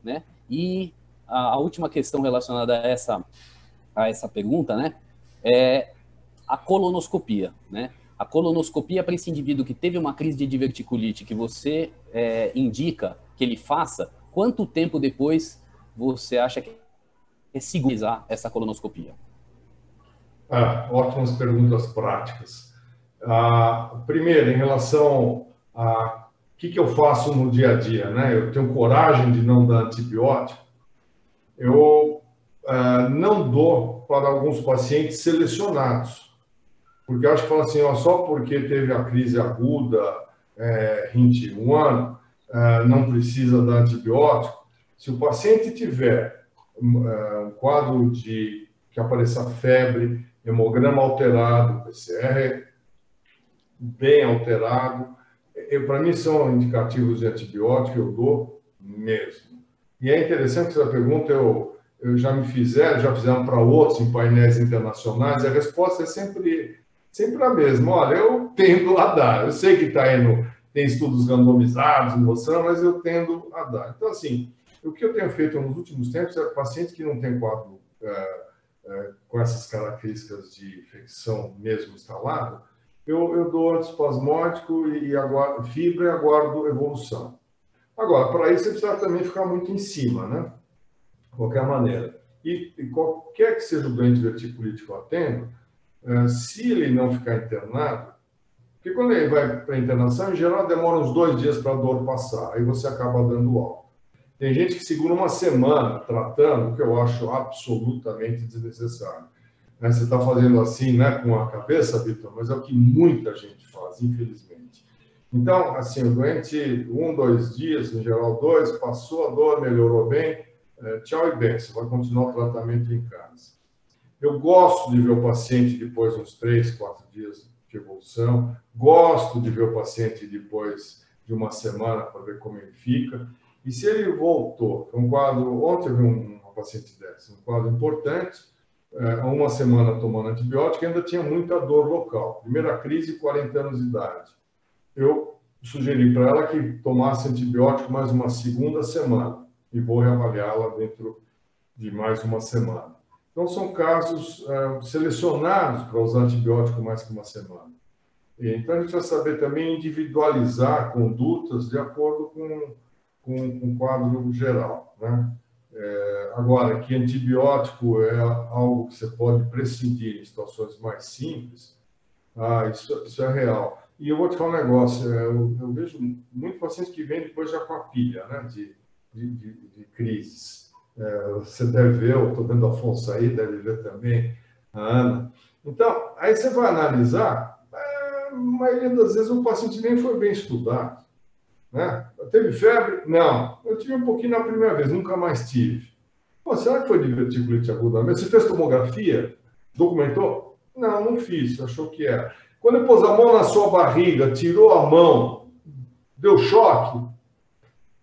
né? E a última questão relacionada a essa pergunta, né, é a colonoscopia, né? A colonoscopia para esse indivíduo que teve uma crise de diverticulite, que você indica que ele faça, quanto tempo depois você acha que é seguro essa colonoscopia? Ótimas perguntas práticas. Primeiro, em relação a o que eu faço no dia a dia, né? Eu tenho coragem de não dar antibiótico. Eu não dou para alguns pacientes selecionados, porque eu acho que fala assim, só porque teve a crise aguda, rinite um ano, não precisa dar antibiótico. Se o paciente tiver um quadro que apareça febre, hemograma alterado, PCR bem alterado, para mim são indicativos de antibiótico, eu dou mesmo. E é interessante que essa pergunta eu já fizeram para outros em painéis internacionais, e a resposta é sempre a mesma. Olha, eu tendo a dar. Eu sei que tem estudos randomizados, mostrando, mas eu tendo a dar. Então, assim, o que eu tenho feito nos últimos tempos é pacientes que não têm quadro com essas características de infecção mesmo instalado, eu dou antiespasmódico e aguardo fibra e aguardo evolução. Agora, para isso, você precisa também ficar muito em cima, né? De qualquer maneira. E qualquer que seja o doente diverticulite que eu atendo, se ele não ficar internado, porque quando ele vai para a internação, em geral, demora uns 2 dias para a dor passar, aí você acaba dando alta. Tem gente que segura uma semana tratando, o que eu acho absolutamente desnecessário. Você está fazendo assim, né, com a cabeça, Vitor, mas é o que muita gente faz, infelizmente. Então, assim, o doente, 1, 2 dias, em geral 2, passou a dor, melhorou bem, tchau e benção, vai continuar o tratamento em casa. Eu gosto de ver o paciente depois de uns 3, 4 dias de evolução, gosto de ver o paciente depois de uma semana para ver como ele fica. E se ele voltou, um quadro, ontem eu vi uma paciente dessa, um quadro importante, há uma semana tomando antibiótico, ainda tinha muita dor local. Primeira crise, 40 anos de idade. Eu sugeri para ela que tomasse antibiótico mais uma segunda semana e vou reavaliá-la dentro de mais uma semana. Então, são casos selecionados para usar antibiótico mais que uma semana. Então, a gente vai saber também individualizar condutas de acordo com o quadro geral, né? Agora, que antibiótico é algo que você pode prescindir em situações mais simples, isso é real. E eu vou te falar um negócio, eu vejo muitos pacientes que vêm depois já com a pilha, né, de crises. Você deve ver, eu estou vendo o Afonso aí, deve ver também a Ana. Então, aí você vai analisar, a maioria das vezes o paciente nem foi bem estudado, né? Teve febre? Não. Eu tive um pouquinho na primeira vez, nunca mais tive. Pô, será que foi diverticulite aguda? Mas você fez tomografia? Documentou? Não, não fiz, achou que era. Quando ele pôs a mão na sua barriga, tirou a mão, deu choque?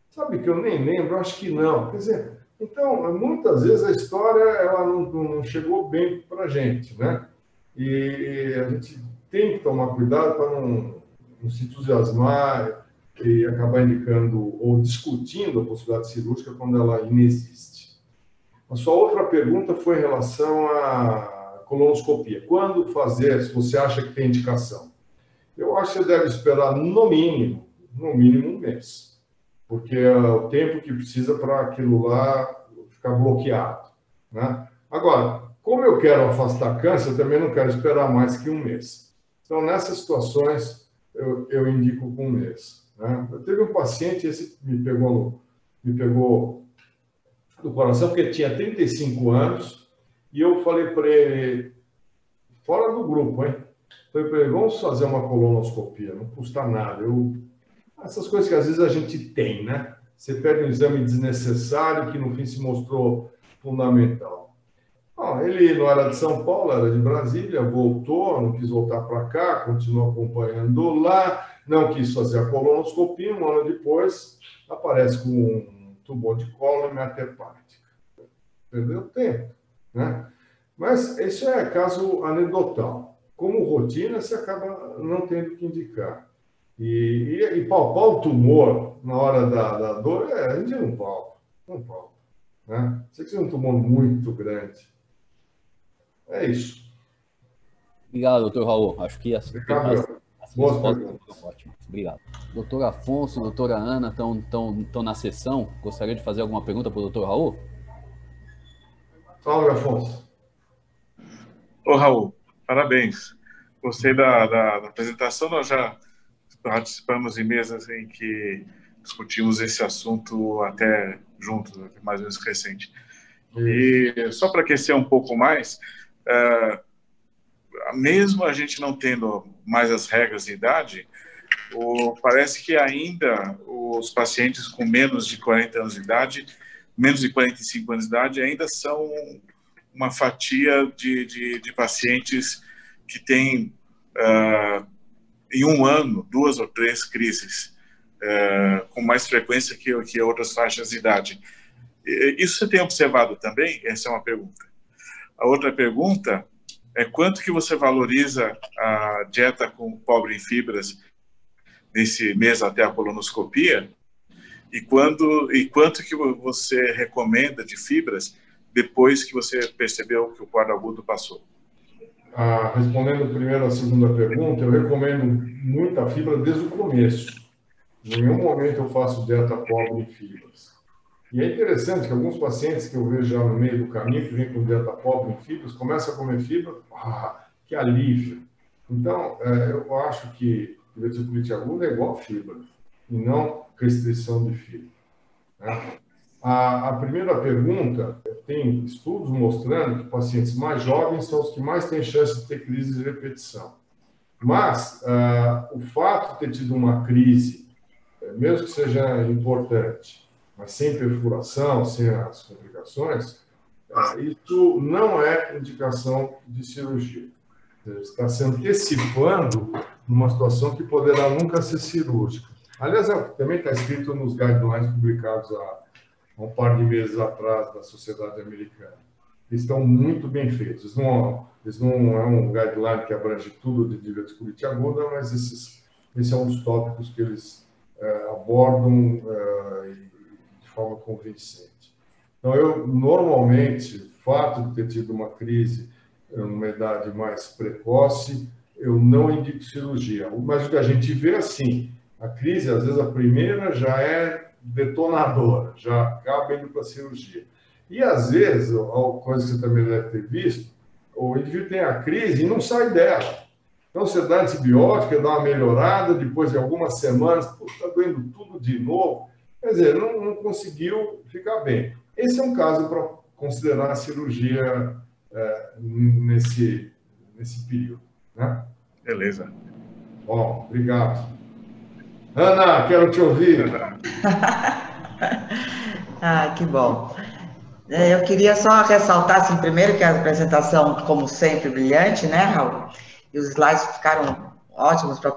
Sabe que eu nem lembro, acho que não. Quer dizer, então, muitas vezes a história ela não chegou bem para a gente, né? E a gente tem que tomar cuidado para não se entusiasmar e acabar indicando ou discutindo a possibilidade cirúrgica quando ela inexiste. A sua outra pergunta foi em relação à colonoscopia. Quando fazer, se você acha que tem indicação? Eu acho que você deve esperar no mínimo um mês, porque é o tempo que precisa para aquilo lá ficar bloqueado, né? Agora, como eu quero afastar câncer, eu também não quero esperar mais que um mês. Então, nessas situações, eu indico com um mês, né? Eu teve um paciente, esse me pegou do coração, porque tinha 35 anos, e eu falei para ele, fora do grupo, hein? Falei para ele, vamos fazer uma colonoscopia, não custa nada. Essas coisas que às vezes a gente tem, né? Você pede um exame desnecessário que no fim se mostrou fundamental. Ele não era de São Paulo, era de Brasília, voltou, não quis voltar para cá, continuou acompanhando lá, não quis fazer a colonoscopia, um ano depois aparece com um tumor de cólon hepática. Perdeu tempo, né? Mas isso é caso anedotal. Como rotina, você acaba não tendo que indicar. E palpar o tumor na hora da dor, a gente não palpa, né? Se você é um tumor muito grande. É isso. Obrigado, doutor Raul. Acho que as respostas foram ótimas. Obrigado. Doutor Afonso, doutora Ana estão na sessão. Gostaria de fazer alguma pergunta para o doutor Raul? Salve, Afonso. Ô, Raul, parabéns. Gostei da apresentação. Nós já participamos de mesas em que discutimos esse assunto até juntos, mais ou menos recente. E só para aquecer um pouco mais, mesmo a gente não tendo mais as regras de idade, parece que ainda os pacientes com menos de 40 anos de idade, menos de 45 anos de idade, ainda são uma fatia de pacientes que têm, em um ano, 2 ou 3 crises, com mais frequência que outras faixas de idade. Isso você tem observado também? Essa é uma pergunta. A outra pergunta é quanto que você valoriza a dieta pobre em fibras nesse mês até a colonoscopia e quanto que você recomenda de fibras depois que você percebeu que o quadro agudo passou? Respondendo primeiro a segunda pergunta, eu recomendo muita fibra desde o começo. Em nenhum momento eu faço dieta pobre em fibras. E é interessante que alguns pacientes que eu vejo já no meio do caminho, que vêm com dieta pobre em fibras, começam a comer fibra, que alívio. Então, eu acho que diverticulite aguda é igual fibra, e não restrição de fibra, né? A primeira pergunta, tem estudos mostrando que pacientes mais jovens são os que mais têm chance de ter crises de repetição. Mas o fato de ter tido uma crise, mesmo que seja importante, mas sem perfuração, sem as complicações, isso não é indicação de cirurgia. Está se antecipando numa situação que poderá nunca ser cirúrgica. Aliás, também está escrito nos guidelines publicados há um par de meses atrás da Sociedade Americana. Eles estão muito bem feitos. Eles não é um guideline que abrange tudo de diverticulite aguda, mas esse é um dos tópicos que eles abordam de forma convincente. Então, eu normalmente fato de ter tido uma crise numa idade mais precoce, eu não indico cirurgia. Mas o que a gente vê assim, a crise, às vezes a primeira já é detonadora, já acaba indo para a cirurgia. E às vezes, a coisa que você também deve ter visto, o indivíduo tem a crise e não sai dela. Então você dá antibiótico, dá uma melhorada, depois de algumas semanas, está doendo tudo de novo. Quer dizer, não conseguiu ficar bem. Esse é um caso para considerar a cirurgia nesse período, né? Beleza. Bom, obrigado. Ana, quero te ouvir. Que bom. Eu queria só ressaltar, assim, primeiro que a apresentação, como sempre, brilhante, né, Raul? E os slides ficaram ótimos para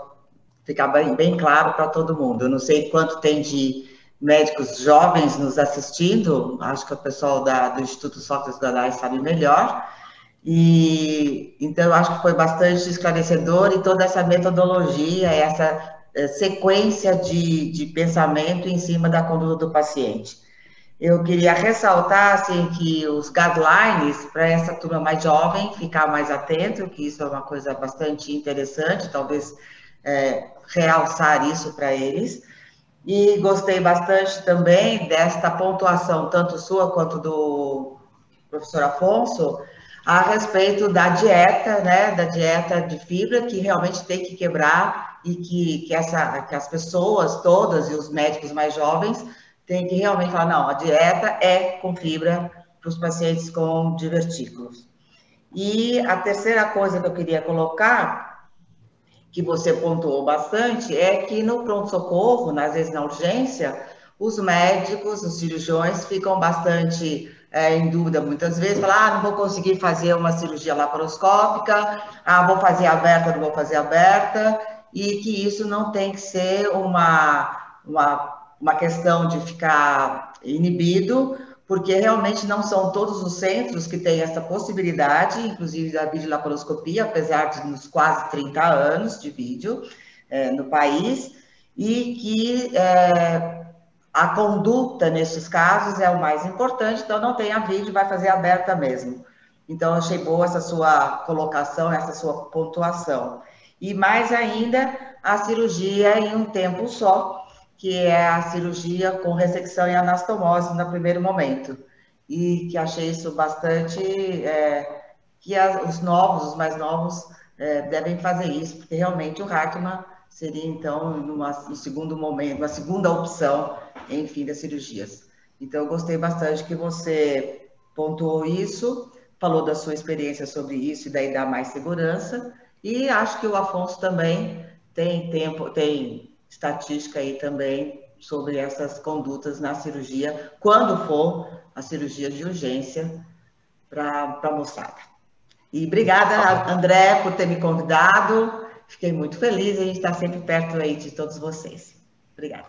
ficar bem claro para todo mundo. Eu não sei quanto tem de médicos jovens nos assistindo, acho que o pessoal do Instituto Sócrates Dalai sabe melhor. E então eu acho que foi bastante esclarecedor e toda essa metodologia, essa sequência de pensamento em cima da conduta do paciente. Eu queria ressaltar assim, que os guidelines para essa turma mais jovem ficar mais atento, que isso é uma coisa bastante interessante, talvez realçar isso para eles. E gostei bastante também desta pontuação, tanto sua quanto do professor Afonso, a respeito da dieta, né, da dieta de fibra, que realmente tem que quebrar e que as pessoas todas e os médicos mais jovens têm que realmente falar, não, a dieta é com fibra para os pacientes com divertículos. E a terceira coisa que eu queria colocar, que você pontuou bastante, é que no pronto-socorro, às vezes na urgência, os médicos, os cirurgiões ficam bastante em dúvida muitas vezes, falam, não vou conseguir fazer uma cirurgia laparoscópica, vou fazer aberta, não vou fazer aberta, e que isso não tem que ser uma questão de ficar inibido, porque realmente não são todos os centros que têm essa possibilidade, inclusive da videolaparoscopia, apesar de nos quase 30 anos de vídeo no país, e que a conduta nesses casos é o mais importante, então não tem a vídeo, vai fazer aberta mesmo. Então, achei boa essa sua colocação, essa sua pontuação. E mais ainda, a cirurgia em um tempo só, que é a cirurgia com ressecção e anastomose no primeiro momento. E que achei isso bastante, que os mais novos, devem fazer isso, porque realmente o Hartmann seria, então, no segundo momento, uma segunda opção, enfim, das cirurgias. Então, eu gostei bastante que você pontuou isso, falou da sua experiência sobre isso, e daí dá mais segurança, e acho que o Afonso também tem estatística aí também sobre essas condutas na cirurgia, quando for a cirurgia de urgência para a moçada. E obrigada, André, por ter me convidado. Fiquei muito feliz, a gente está sempre perto aí de todos vocês. Obrigada.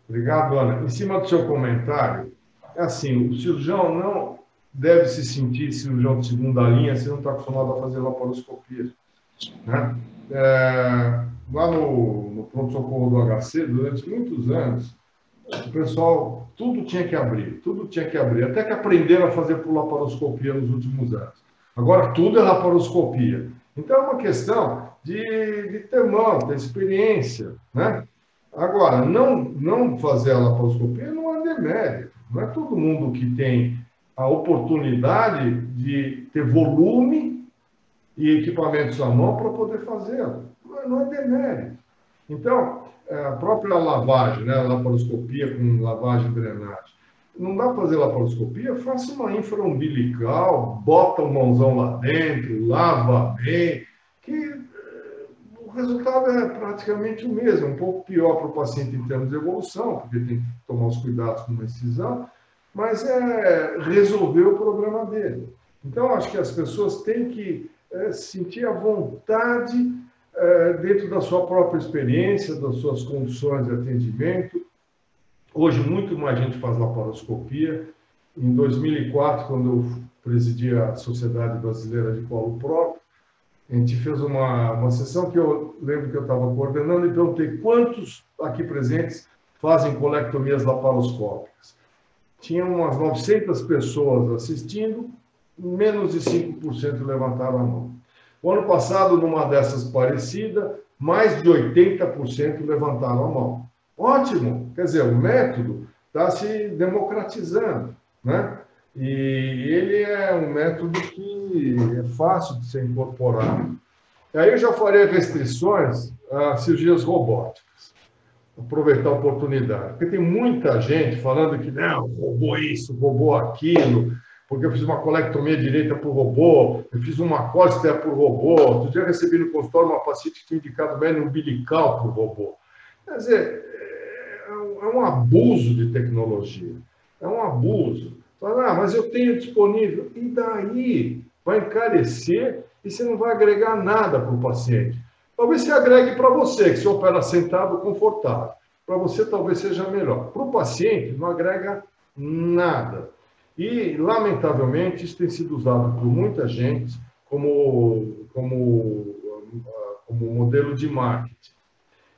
Obrigado, Ana. Em cima do seu comentário, é assim, o cirurgião não deve se sentir cirurgião de segunda linha se não está acostumado a fazer laparoscopia, né? Lá no pronto-socorro do HC, durante muitos anos, o pessoal, tudo tinha que abrir, até que aprenderam a fazer por laparoscopia nos últimos anos. Agora, tudo é laparoscopia. Então, é uma questão de ter mão, ter experiência, né? Agora, não fazer a laparoscopia não é demérito. Não é todo mundo que tem a oportunidade de ter volume e equipamentos à mão para poder fazê-lo. Não é demérito. Então, a própria lavagem, né? A laparoscopia com lavagem e drenagem. Não dá para fazer laparoscopia? Faça uma infraumbilical, bota o mãozão lá dentro, lava bem, que o resultado é praticamente o mesmo, um pouco pior para o paciente em termos de evolução, porque tem que tomar os cuidados com uma excisão, mas é resolver o problema dele. Então, acho que as pessoas têm que sentir a vontade dentro da sua própria experiência, das suas condições de atendimento. Hoje, muito mais gente faz laparoscopia. Em 2004, quando eu presidi a Sociedade Brasileira de Colo Próprio, a gente fez uma sessão que eu lembro que eu estava coordenando e perguntei quantos aqui presentes fazem colectomias laparoscópicas. Tinha umas 900 pessoas assistindo menos de 5% levantaram a mão. O ano passado, numa dessas parecidas, mais de 80% levantaram a mão. Ótimo! Quer dizer, o método está se democratizando, né? E ele é um método que é fácil de ser incorporado. E aí eu já farei restrições a cirurgias robóticas. Aproveitar a oportunidade. Porque tem muita gente falando que não, robô isso, robô aquilo, porque eu fiz uma colectomia direita por robô, eu fiz uma cóstea por robô. Outro dia eu recebi no consultório uma paciente que tinha indicado bem umbilical por robô. Quer dizer, é um abuso de tecnologia. É um abuso. Fala, mas eu tenho disponível. E daí? Vai encarecer e você não vai agregar nada para o paciente. Talvez você agregue para você, que se opera sentado, confortável. Para você, talvez seja melhor. Para o paciente, não agrega nada. E, lamentavelmente, isso tem sido usado por muita gente como modelo de marketing.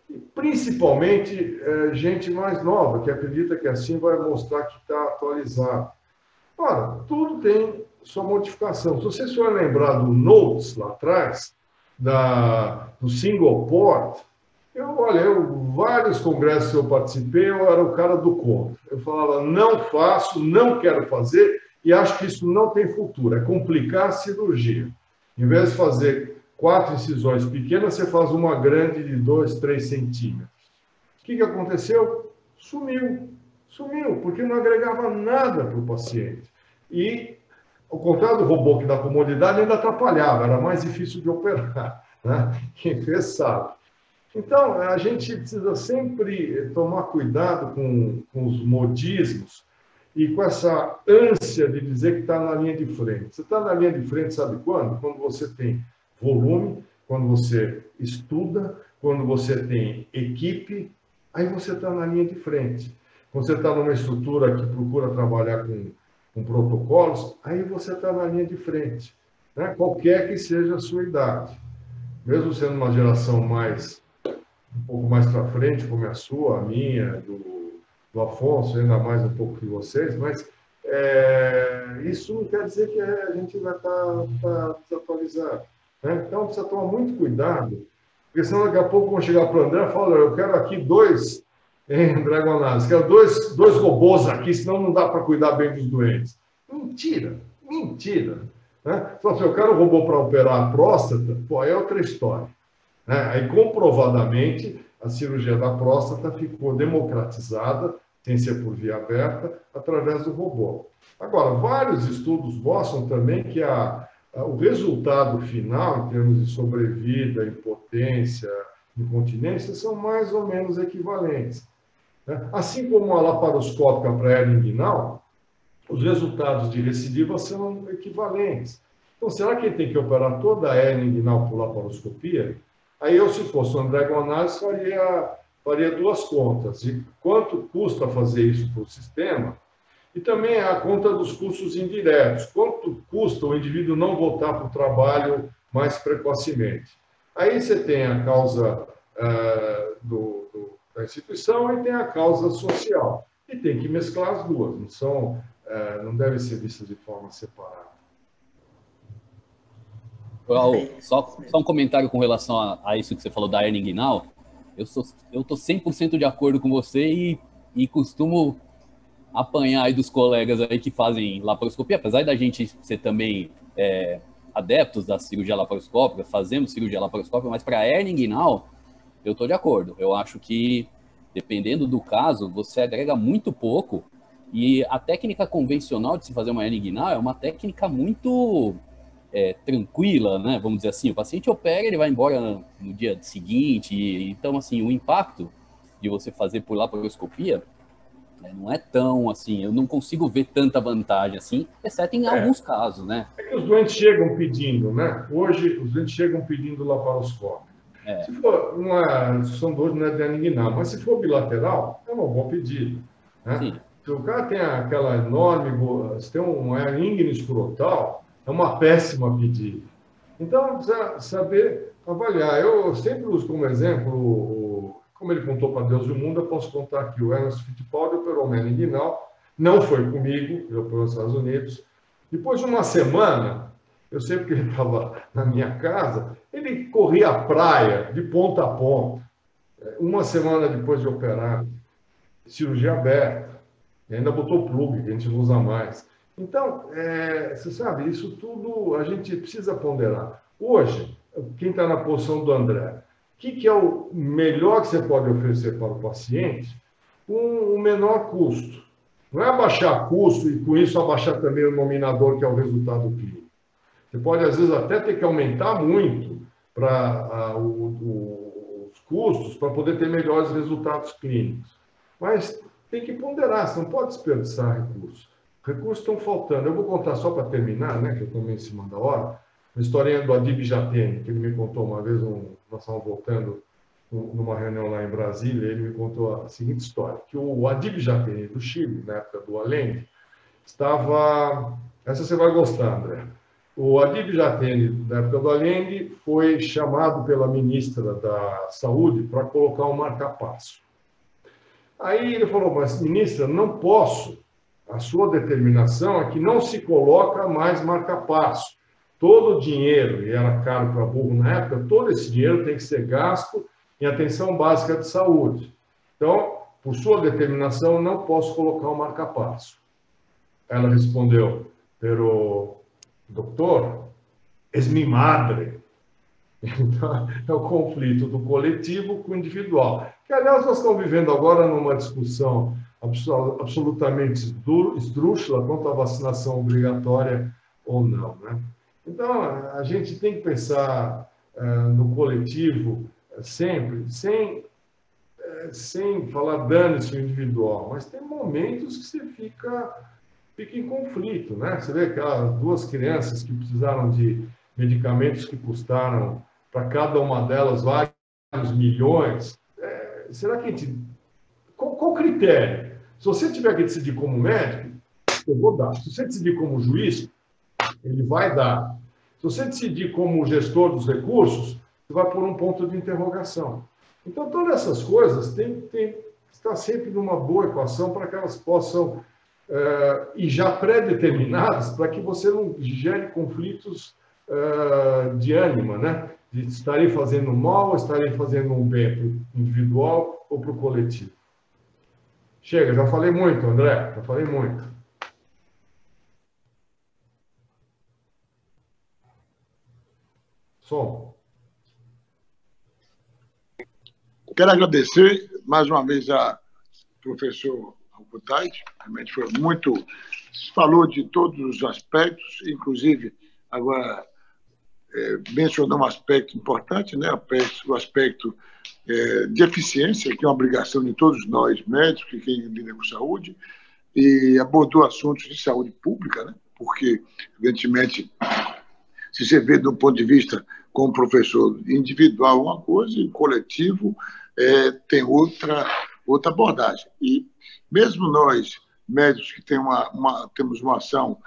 E, principalmente, gente mais nova, que acredita que assim vai mostrar que está atualizado. Ora, tudo tem sua modificação. Se vocês forem lembrar do Notes lá atrás, do single port, vários congressos que eu participei, eu era o cara do contra. Eu falava, não faço, não quero fazer, e acho que isso não tem futuro. É complicar a cirurgia. Em vez de fazer 4 incisões pequenas, você faz uma grande de 2, 3 centímetros. O que aconteceu? Sumiu, porque não agregava nada para o paciente. E, ao contrário do robô que dá comodidade, ainda atrapalhava, era mais difícil de operar, né? Quem fez sabe. Então, a gente precisa sempre tomar cuidado com os modismos e com essa ânsia de dizer que está na linha de frente. Você está na linha de frente, sabe quando? Quando você tem volume, quando você estuda, quando você tem equipe, aí você está na linha de frente. Quando você está numa estrutura que procura trabalhar com protocolos, aí você está na linha de frente, né? Qualquer que seja a sua idade. Mesmo sendo uma geração um pouco mais para frente, como é a sua, a minha, do Afonso, ainda mais um pouco que vocês, mas isso não quer dizer que a gente vai estar desatualizado, né? Então, precisa tomar muito cuidado, porque senão daqui a pouco vão chegar para o André e falar, eu quero aqui 2, André Gonçalves, quero dois robôs aqui, senão não dá para cuidar bem dos doentes. Mentira, né? Então, se eu quero um robô para operar a próstata, pô, é outra história. Né? Aí, comprovadamente, a cirurgia da próstata ficou democratizada, sem ser por via aberta, através do robô. Agora, vários estudos mostram também que o resultado final, em termos de sobrevida, impotência, incontinência, são mais ou menos equivalentes. Né? Assim como a laparoscópica para a hernia inguinal, os resultados de recidiva são equivalentes. Então, será que ele tem que operar toda a hernia inguinal por laparoscopia? Aí eu, se fosse o André Gonçalves, faria 2 contas. De quanto custa fazer isso para o sistema e também a conta dos custos indiretos. Quanto custa o indivíduo não voltar para o trabalho mais precocemente? Aí você tem a causa da instituição e tem a causa social. E tem que mesclar as duas, não devem ser vistas de forma separada. Raul, só um comentário com relação a isso que você falou da hernia inguinal. Eu estou 100% de acordo com você e costumo apanhar aí dos colegas aí que fazem laparoscopia, apesar da gente ser também adeptos da cirurgia laparoscópica, fazemos cirurgia laparoscópica, mas para a hernia inguinal, eu estou de acordo. Eu acho que, dependendo do caso, você agrega muito pouco e a técnica convencional de se fazer uma hernia inguinal é uma técnica muito tranquila, né? Vamos dizer assim, o paciente opera, ele vai embora no dia seguinte, então, assim, o impacto de você fazer por laparoscopia não é tão, assim, eu não consigo ver tanta vantagem, assim, exceto em alguns casos, né? É que os doentes chegam pedindo, né? Hoje, os doentes chegam pedindo laparoscópio. Se for são dores, não é de hernia inguinal, mas se for bilateral, é um bom pedido, né? Sim. Se o cara tem aquela enorme, se tem uma hernia escrotal, é uma péssima pedida. Então, precisa saber avaliar. Eu sempre uso como exemplo, como ele contou para Deus e o mundo, eu posso contar aqui. O Ernest Fittipaldi operou uma hernia inguinal, não foi comigo, ele operou nos Estados Unidos, Depois de uma semana, eu sei porque ele estava na minha casa, ele corria a praia de ponta a ponta. Uma semana depois de operar, cirurgia aberta, e ainda botou plug, que a gente não usa mais. Então, você sabe, isso tudo a gente precisa ponderar. Hoje, quem está na posição do André, o que é o melhor que você pode oferecer para o paciente com o menor custo? Não é abaixar custo e, com isso, abaixar também o nominador, que é o resultado clínico. Você pode, às vezes, até ter que aumentar muito para os custos para poder ter melhores resultados clínicos. Mas tem que ponderar, você não pode desperdiçar recursos. Recursos estão faltando. Eu vou contar só para terminar, né, que eu estou meio em cima da hora, uma historinha do Adib Jatene, que ele me contou uma vez, nós estávamos voltando numa reunião lá em Brasília, ele me contou a seguinte história, que o Adib Jatene do Chile, na época do Allende, estava... Essa você vai gostar, André. O Adib Jatene, na época do Allende, foi chamado pela ministra da Saúde para colocar um marca-passo. Aí ele falou, mas ministra, não posso. A sua determinação é que não se coloca mais marca-passo. Todo o dinheiro, e era caro para burro na época, todo esse dinheiro tem que ser gasto em atenção básica de saúde. Então, por sua determinação, não posso colocar o marca-passo. Ela respondeu, pero, doutor, es mi madre. Então, é o conflito do coletivo com o individual. Que, aliás, nós estamos vivendo agora numa discussão absolutamente esdrúxula quanto à vacinação obrigatória ou não, né? Então, a gente tem que pensar no coletivo sempre, sem falar dane-se o individual, mas tem momentos que você fica em conflito, né? Você vê aquelas duas crianças que precisaram de medicamentos que custaram para cada uma delas vários milhões. Será que a gente... Qual o critério? Se você tiver que decidir como médico, eu vou dar. Se você decidir como juiz, ele vai dar. Se você decidir como gestor dos recursos, você vai pôr um ponto de interrogação. Então, todas essas coisas têm que estar sempre numa boa equação para que elas possam, e já pré-determinadas, para que você não gere conflitos de ânima, né? De estarem fazendo mal ou estarem fazendo um bem para o individual ou para o coletivo. Chega, já falei muito, André, já falei muito. Som. Quero agradecer mais uma vez ao professor Albutait, realmente foi muito... Falou de todos os aspectos, inclusive, agora mencionou um aspecto importante, né? O aspecto de eficiência, que é uma obrigação de todos nós, médicos e quem lida com saúde, e abordou assuntos de saúde pública, né? Porque, evidentemente, se você vê do ponto de vista como professor individual uma coisa e coletivo tem outra abordagem. E mesmo nós, médicos que temos uma ação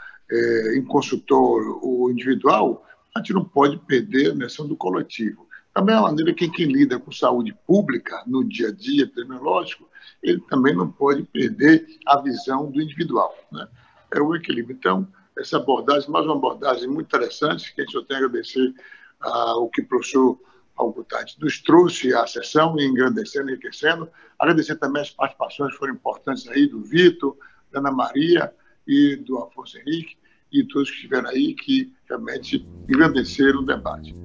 em consultor ou individual, a gente não pode perder a noção do coletivo. Da mesma maneira que quem lida com saúde pública no dia a dia epidemiológico, ele também não pode perder a visão do individual, né? É o equilíbrio. Então, essa abordagem, mais uma abordagem muito interessante, que a gente só tem a agradecer ao que o professor Albutait nos trouxe à sessão, engrandecendo, enriquecendo. Agradecer também as participações que foram importantes aí do Vitor, da Ana Maria e do Afonso Henrique, e todos que estiveram aí, que realmente engrandeceram o debate.